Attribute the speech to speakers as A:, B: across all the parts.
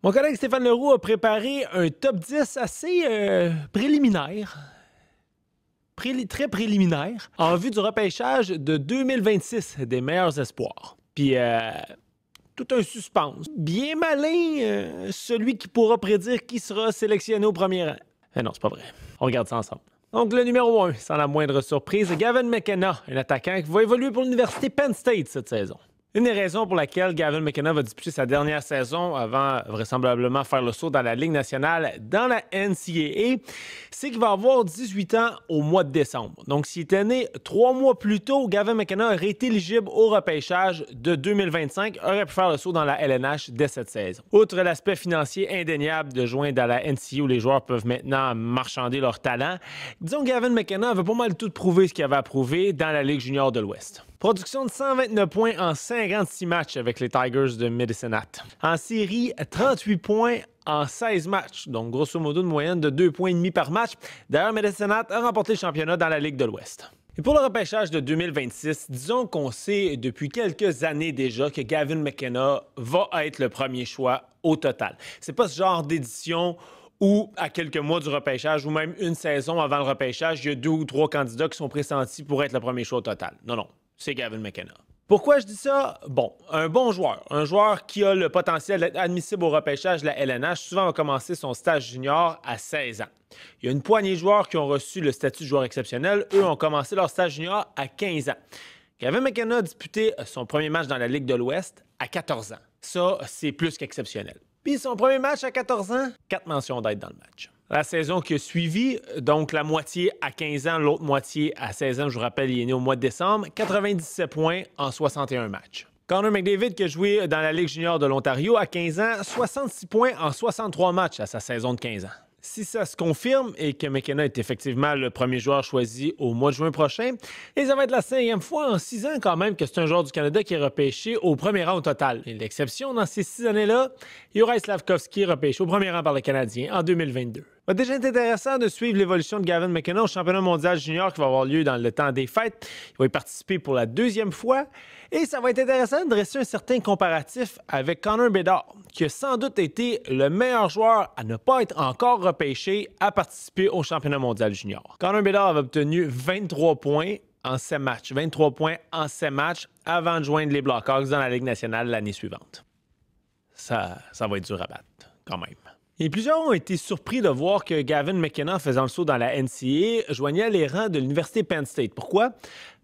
A: Mon collègue Stéphane Leroux a préparé un top 10 assez préliminaire. Très préliminaire, en vue du repêchage de 2026 des meilleurs espoirs. Puis, tout un suspense. Bien malin, celui qui pourra prédire qui sera sélectionné au premier rang. Non, c'est pas vrai. On regarde ça ensemble. Donc, le numéro 1, sans la moindre surprise, Gavin McKenna, un attaquant qui va évoluer pour l'Université Penn State cette saison. Une des raisons pour laquelle Gavin McKenna va disputer sa dernière saison avant vraisemblablement faire le saut dans la Ligue nationale dans la NCAA, c'est qu'il va avoir 18 ans au mois de décembre. Donc, s'il était né 3 mois plus tôt, Gavin McKenna aurait été éligible au repêchage de 2025, aurait pu faire le saut dans la LNH dès cette saison. Outre l'aspect financier indéniable de joindre dans la NCAA où les joueurs peuvent maintenant marchander leur talent, disons que Gavin McKenna avait pas mal tout prouvé ce qu'il avait à prouver dans la Ligue junior de l'Ouest. Production de 129 points en 56 matchs avec les Tigers de Medicine Hat. En série, 38 points en 16 matchs, donc grosso modo une moyenne de 2,5 points par match. D'ailleurs, Medicine Hat a remporté le championnat dans la Ligue de l'Ouest. Et pour le repêchage de 2026, disons qu'on sait depuis quelques années déjà que Gavin McKenna va être le premier choix au total. C'est pas ce genre d'édition où, à quelques mois du repêchage, ou même une saison avant le repêchage, il y a 2 ou 3 candidats qui sont pressentis pour être le premier choix au total. Non, c'est Gavin McKenna. Pourquoi je dis ça? Bon, un bon joueur, un joueur qui a le potentiel d'être admissible au repêchage de la LNH, souvent va commencer son stage junior à 16 ans. Il y a une poignée de joueurs qui ont reçu le statut de joueur exceptionnel. Eux ont commencé leur stage junior à 15 ans. Gavin McKenna a disputé son premier match dans la Ligue de l'Ouest à 14 ans. Ça, c'est plus qu'exceptionnel. Puis son premier match à 14 ans, 4 mentions d'aide dans le match. La saison qui a suivi, donc la moitié à 15 ans, l'autre moitié à 16 ans, je vous rappelle, il est né au mois de décembre, 97 points en 61 matchs. Connor McDavid, qui a joué dans la Ligue junior de l'Ontario à 15 ans, 66 points en 63 matchs à sa saison de 15 ans. Si ça se confirme et que McKenna est effectivement le premier joueur choisi au mois de juin prochain, et ça va être la 5e fois en 6 ans quand même que c'est un joueur du Canada qui est repêché au premier rang au total. Et l'exception dans ces 6 années-là, Juraj Slafkovský repêché au premier rang par le Canadien en 2022. Il va déjà être intéressant de suivre l'évolution de Gavin McKenna au championnat mondial junior qui va avoir lieu dans le temps des fêtes. Il va y participer pour la 2e fois. Et ça va être intéressant de dresser un certain comparatif avec Connor Bedard, qui a sans doute été le meilleur joueur à ne pas être encore repêché à participer au championnat mondial junior. Connor Bedard avait obtenu 23 points en 7 matchs. 23 points en 7 matchs avant de joindre les Blackhawks dans la Ligue nationale l'année suivante. Ça va être dur à battre, quand même. Et plusieurs ont été surpris de voir que Gavin McKenna, faisant le saut dans la NCAA, joignait les rangs de l'Université Penn State. Pourquoi?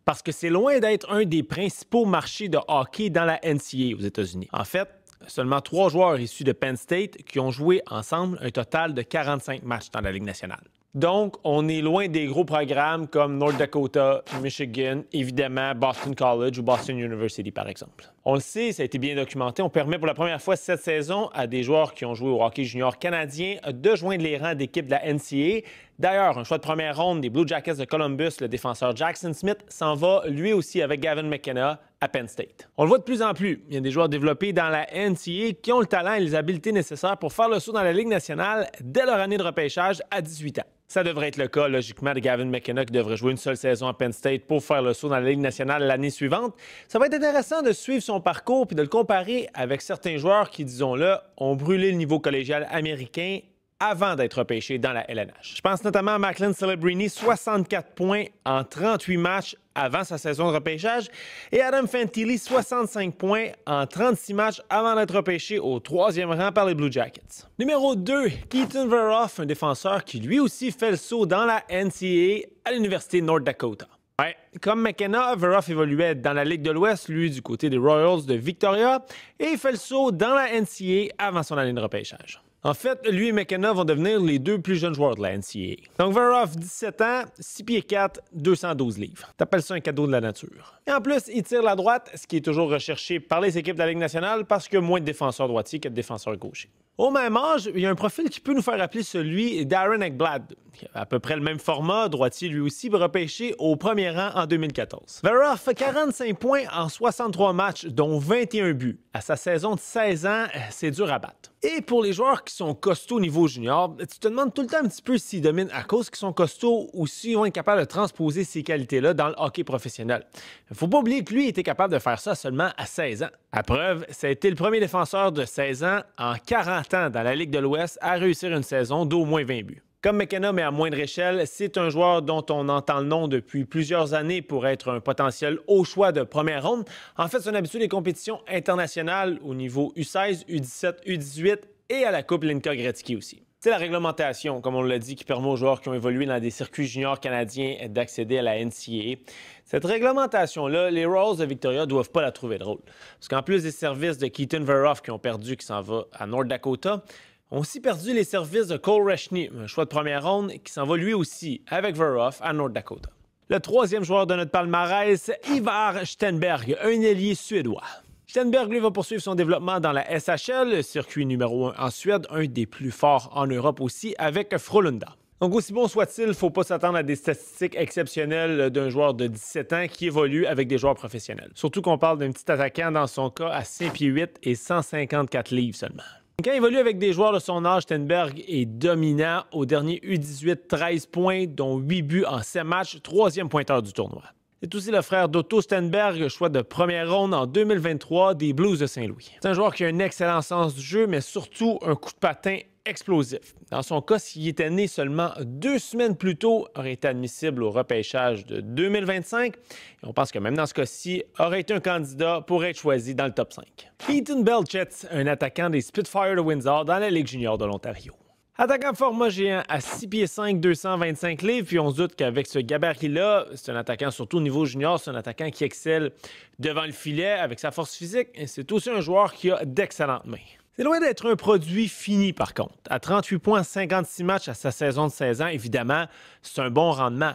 A: Parce que c'est loin d'être un des principaux marchés de hockey dans la NCAA aux États-Unis. En fait, seulement 3 joueurs issus de Penn State qui ont joué ensemble un total de 45 matchs dans la Ligue nationale. Donc, on est loin des gros programmes comme North Dakota, Michigan, évidemment Boston College ou Boston University, par exemple. On le sait, ça a été bien documenté. On permet pour la première fois cette saison à des joueurs qui ont joué au hockey junior canadien de joindre les rangs d'équipes de la NCAA. D'ailleurs, un choix de première ronde des Blue Jackets de Columbus, le défenseur Jackson Smith, s'en va lui aussi avec Gavin McKenna à Penn State. On le voit de plus en plus. Il y a des joueurs développés dans la NCAA qui ont le talent et les habiletés nécessaires pour faire le saut dans la Ligue nationale dès leur année de repêchage à 18 ans. Ça devrait être le cas, logiquement, de Gavin McKenna qui devrait jouer une seule saison à Penn State pour faire le saut dans la Ligue nationale l'année suivante. Ça va être intéressant de suivre son parcours et de le comparer avec certains joueurs qui, disons-le, ont brûlé le niveau collégial américain avant d'être repêché dans la LNH. Je pense notamment à Macklin Celebrini, 64 points en 38 matchs avant sa saison de repêchage, et Adam Fantilli, 65 points en 36 matchs avant d'être repêché au 3e rang par les Blue Jackets. Numéro 2, Keaton Veroff, un défenseur qui lui aussi fait le saut dans la NCAA à l'Université de North Dakota. Ouais, comme McKenna, Veroff évoluait dans la Ligue de l'Ouest, lui du côté des Royals de Victoria, et il fait le saut dans la NCAA avant son année de repêchage. En fait, lui et McKenna vont devenir les 2 plus jeunes joueurs de la NCAA. Donc, Veroff, 17 ans, 6 pieds 4, 212 livres. T'appelles ça un cadeau de la nature. Et en plus, il tire la droite, ce qui est toujours recherché par les équipes de la Ligue nationale parce qu'il y a moins de défenseurs droitiers que de défenseurs gauchers. Au même âge, il y a un profil qui peut nous faire rappeler celui d'Aaron Ekblad, qui a à peu près le même format, droitier lui aussi, repêché au premier rang en 2014. Veroff fait 45 points en 63 matchs, dont 21 buts. À sa saison de 16 ans, c'est dur à battre. Et pour les joueurs qui sont costauds au niveau junior, tu te demandes tout le temps un petit peu s'ils dominent à cause qu'ils sont costauds ou s'ils vont être capables de transposer ces qualités-là dans le hockey professionnel. Il ne faut pas oublier que lui était capable de faire ça seulement à 16 ans. À preuve, ça a été le premier défenseur de 16 ans en 40 battant dans la Ligue de l'Ouest à réussir une saison d'au moins 20 buts. Comme McKenna, mais à moindre échelle, c'est un joueur dont on entend le nom depuis plusieurs années pour être un potentiel haut choix de première ronde. En fait, son habitude des compétitions internationales au niveau U16, U17, U18 et à la Coupe Linka Gretzky aussi. C'est la réglementation, comme on l'a dit, qui permet aux joueurs qui ont évolué dans des circuits juniors canadiens d'accéder à la NCAA. Cette réglementation-là, les Royals de Victoria ne doivent pas la trouver drôle. Parce qu'en plus des services de Keaton Veroff qui ont perdu, qui s'en va à North Dakota, ont aussi perdu les services de Cole Rechny, un choix de première ronde, qui s'en va lui aussi avec Veroff à North Dakota. Le troisième joueur de notre palmarès, Ivar Stenberg, un ailier suédois. Stenberg, lui, va poursuivre son développement dans la SHL, circuit numéro 1 en Suède, un des plus forts en Europe aussi, avec Frölunda. Donc, aussi bon soit-il, il ne faut pas s'attendre à des statistiques exceptionnelles d'un joueur de 17 ans qui évolue avec des joueurs professionnels. Surtout qu'on parle d'un petit attaquant, dans son cas, à 5 pieds 8 et 154 livres seulement. Quand il évolue avec des joueurs de son âge, Stenberg est dominant. Au dernier U18, 13 points, dont 8 buts en 7 matchs, troisième pointeur du tournoi. C'est aussi le frère d'Otto Stenberg, choix de première ronde en 2023 des Blues de Saint-Louis. C'est un joueur qui a un excellent sens du jeu, mais surtout un coup de patin explosif. Dans son cas, s'il était né seulement 2 semaines plus tôt, aurait été admissible au repêchage de 2025. Et on pense que même dans ce cas-ci, aurait été un candidat pour être choisi dans le top 5. Peyton Belchetz, un attaquant des Spitfire de Windsor dans la Ligue junior de l'Ontario. Attaquant format géant à 6 pieds 5, 225 livres, puis on se doute qu'avec ce gabarit-là, c'est un attaquant, surtout au niveau junior, c'est un attaquant qui excelle devant le filet avec sa force physique, et c'est aussi un joueur qui a d'excellentes mains. C'est loin d'être un produit fini, par contre. À 38 points, 56 matchs à sa saison de 16 ans, évidemment, c'est un bon rendement.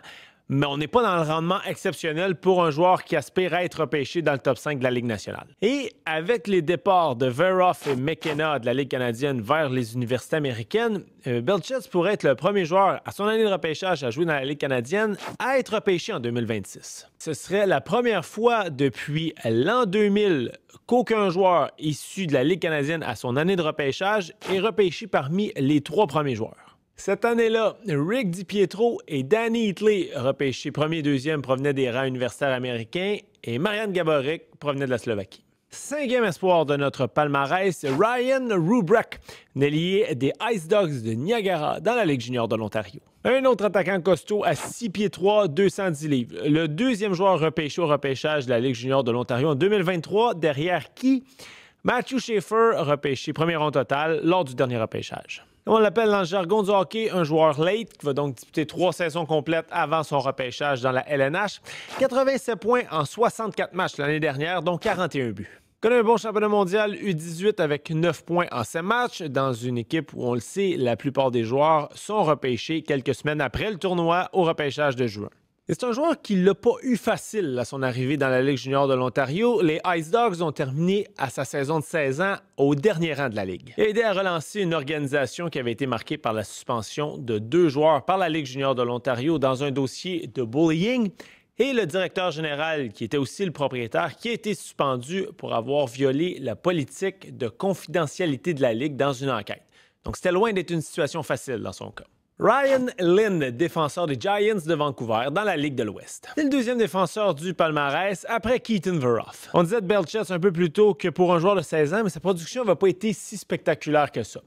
A: Mais on n'est pas dans le rendement exceptionnel pour un joueur qui aspire à être repêché dans le top 5 de la Ligue nationale. Et avec les départs de Veroff et McKenna de la Ligue canadienne vers les universités américaines, Belchetz pourrait être le premier joueur à son année de repêchage à jouer dans la Ligue canadienne à être repêché en 2026. Ce serait la première fois depuis l'an 2000 qu'aucun joueur issu de la Ligue canadienne à son année de repêchage est repêché parmi les 3 premiers joueurs. Cette année-là, Rick DiPietro et Danny Hitley, repêchés premier et deuxième, provenaient des rangs universitaires américains et Marian Gaborik provenait de la Slovaquie. 5e espoir de notre palmarès, Ryan Rubrek, ailier des Ice Dogs de Niagara dans la Ligue junior de l'Ontario. Un autre attaquant costaud à 6 pieds 3, 210 livres. Le deuxième joueur repêché au repêchage de la Ligue junior de l'Ontario en 2023, derrière qui? Matthew Schaefer, repêché premier rond total lors du dernier repêchage. On l'appelle dans le jargon du hockey un joueur late qui va donc disputer 3 saisons complètes avant son repêchage dans la LNH. 87 points en 64 matchs l'année dernière, dont 41 buts. Connaît un bon championnat mondial U18 avec 9 points en 7 matchs dans une équipe où, on le sait, la plupart des joueurs sont repêchés quelques semaines après le tournoi au repêchage de juin. Et c'est un joueur qui l'a pas eu facile à son arrivée dans la Ligue junior de l'Ontario. Les Ice Dogs ont terminé à sa saison de 16 ans au dernier rang de la Ligue. Il a aidé à relancer une organisation qui avait été marquée par la suspension de 2 joueurs par la Ligue junior de l'Ontario dans un dossier de bullying et le directeur général, qui était aussi le propriétaire, qui a été suspendu pour avoir violé la politique de confidentialité de la Ligue dans une enquête. Donc c'était loin d'être une situation facile dans son cas. Ryan Lynn, défenseur des Giants de Vancouver dans la Ligue de l'Ouest. C'est le deuxième défenseur du palmarès après Keaton Veroff. On disait de Belchetz un peu plus tôt que pour un joueur de 16 ans, mais sa production n'a pas été si spectaculaire que ça.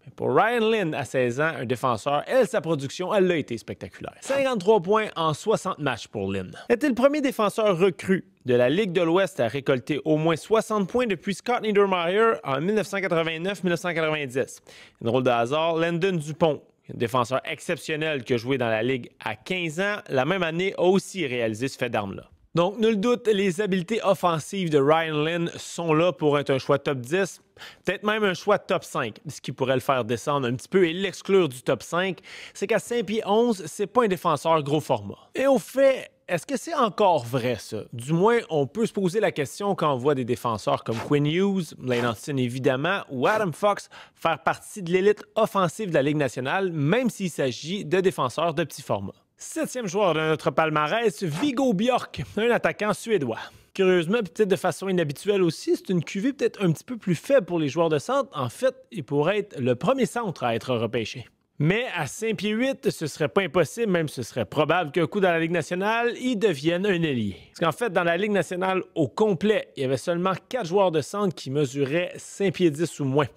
A: Mais pour Ryan Lynn, à 16 ans, un défenseur, sa production, elle a été spectaculaire. 53 points en 60 matchs pour Lynn. C'était le premier défenseur recru de la Ligue de l'Ouest à récolter au moins 60 points depuis Scott Niedermayer en 1989-1990. Une drôle de hasard, Landon Dupont, un défenseur exceptionnel qui a joué dans la Ligue à 15 ans, la même année a aussi réalisé ce fait d'armes-là. Donc, nul doute, les habiletés offensives de Ryan Lynn sont là pour être un choix top 10, peut-être même un choix top 5. Ce qui pourrait le faire descendre un petit peu et l'exclure du top 5, c'est qu'à 5 pieds 11, c'est pas un défenseur gros format. Et au fait, est-ce que c'est encore vrai, ça? Du moins, on peut se poser la question quand on voit des défenseurs comme Quinn Hughes, Lane Austin évidemment, ou Adam Fox faire partie de l'élite offensive de la Ligue nationale, même s'il s'agit de défenseurs de petit format. 7e joueur de notre palmarès, Viggo Bjork, un attaquant suédois. Curieusement, peut-être de façon inhabituelle aussi, c'est une cuvée peut-être un petit peu plus faible pour les joueurs de centre. En fait, il pourrait être le premier centre à être repêché. Mais à 5 pieds 8, ce serait pas impossible, même ce serait probable qu'un coup dans la Ligue nationale, il devienne un ailier. Parce qu'en fait, dans la Ligue nationale au complet, il y avait seulement 4 joueurs de centre qui mesuraient 5 pieds 10 ou moins.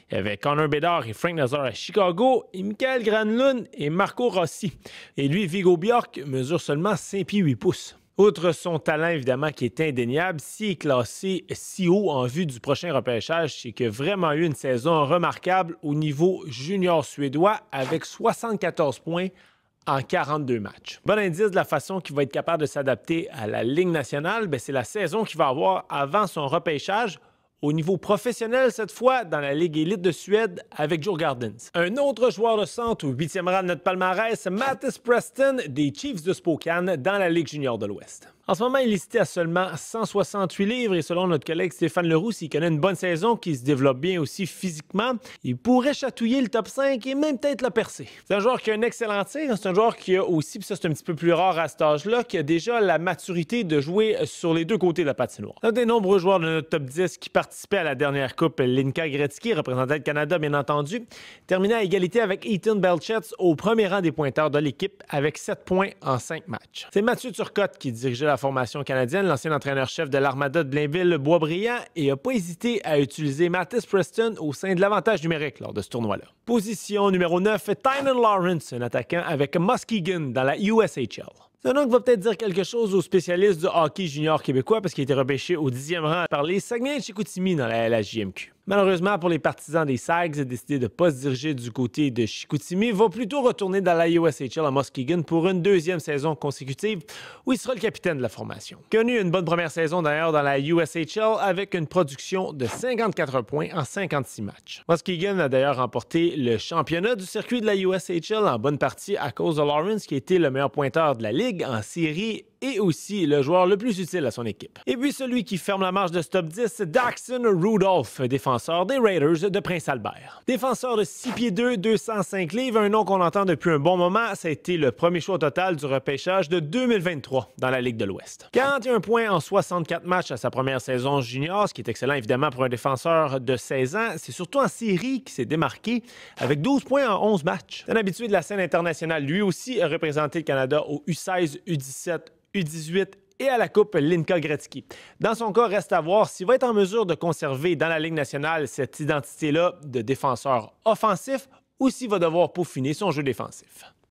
A: Il y avait Connor Bedard et Frank Nazar à Chicago, et Mikael Granlund et Marco Rossi. Et lui, Viggo Bjork, mesure seulement 5 pieds 8 pouces. Outre son talent, évidemment, qui est indéniable, s'il est classé si haut en vue du prochain repêchage, c'est qu'il a vraiment eu une saison remarquable au niveau junior suédois avec 74 points en 42 matchs. Bon indice de la façon qu'il va être capable de s'adapter à la Ligue nationale, c'est la saison qu'il va avoir avant son repêchage au niveau professionnel, cette fois, dans la Ligue élite de Suède avec Joe Gardens. Un autre joueur de centre au 8e rang de notre palmarès, Mattis Preston des Chiefs de Spokane dans la Ligue junior de l'Ouest. En ce moment, il est listé à seulement 168 livres et selon notre collègue Stéphane Leroux, s'il connaît une bonne saison, qui se développe bien aussi physiquement, il pourrait chatouiller le top 5 et même peut-être le percer. C'est un joueur qui a un excellent tir, c'est un joueur qui a aussi, puis ça c'est un petit peu plus rare à cet âge-là, qui a déjà la maturité de jouer sur les deux côtés de la patinoire. Un des nombreux joueurs de notre top 10 qui participaient à la dernière coupe, Linka Gretzky, représentant le Canada bien entendu, terminait à égalité avec Ethan Belchetz au premier rang des pointeurs de l'équipe avec 7 points en 5 matchs. C'est Mathieu Turcotte qui dirigeait la formation canadienne, l'ancien entraîneur-chef de l'Armada de Blainville-Boisbriand, et n'a pas hésité à utiliser Mattis Preston au sein de l'avantage numérique lors de ce tournoi-là. Position numéro 9, Tynan Lawrence, un attaquant avec Muskegon dans la USHL. C'est un nom qui va peut-être dire quelque chose aux spécialistes du hockey junior québécois parce qu'il a été repêché au 10e rang par les Saguenay-Chicoutimi dans la LHJMQ. Malheureusement, pour les partisans des Sags, a décidé de ne pas se diriger du côté de Chicoutimi, va plutôt retourner dans la USHL à Muskegon pour une deuxième saison consécutive où il sera le capitaine de la formation. Connu une bonne première saison d'ailleurs dans la USHL avec une production de 54 points en 56 matchs. Muskegon a d'ailleurs remporté le championnat du circuit de la USHL en bonne partie à cause de Lawrence qui a été le meilleur pointeur de la Ligue en série et aussi le joueur le plus utile à son équipe. Et puis celui qui ferme la marche de ce top 10, Daxon Rudolph, défenseur des Raiders de Prince-Albert. Défenseur de 6 pieds 2, 205 livres, un nom qu'on entend depuis un bon moment, ça a été le premier choix au total du repêchage de 2023 dans la Ligue de l'Ouest. 41 points en 64 matchs à sa première saison junior, ce qui est excellent évidemment pour un défenseur de 16 ans. C'est surtout en série qui s'est démarqué avec 12 points en 11 matchs. C'est un habitué de la scène internationale. Lui aussi a représenté le Canada au U16, U17, U18 et à la Coupe Linka Gretzky. Dans son cas, reste à voir s'il va être en mesure de conserver dans la Ligue nationale cette identité-là de défenseur offensif ou s'il va devoir peaufiner son jeu défensif.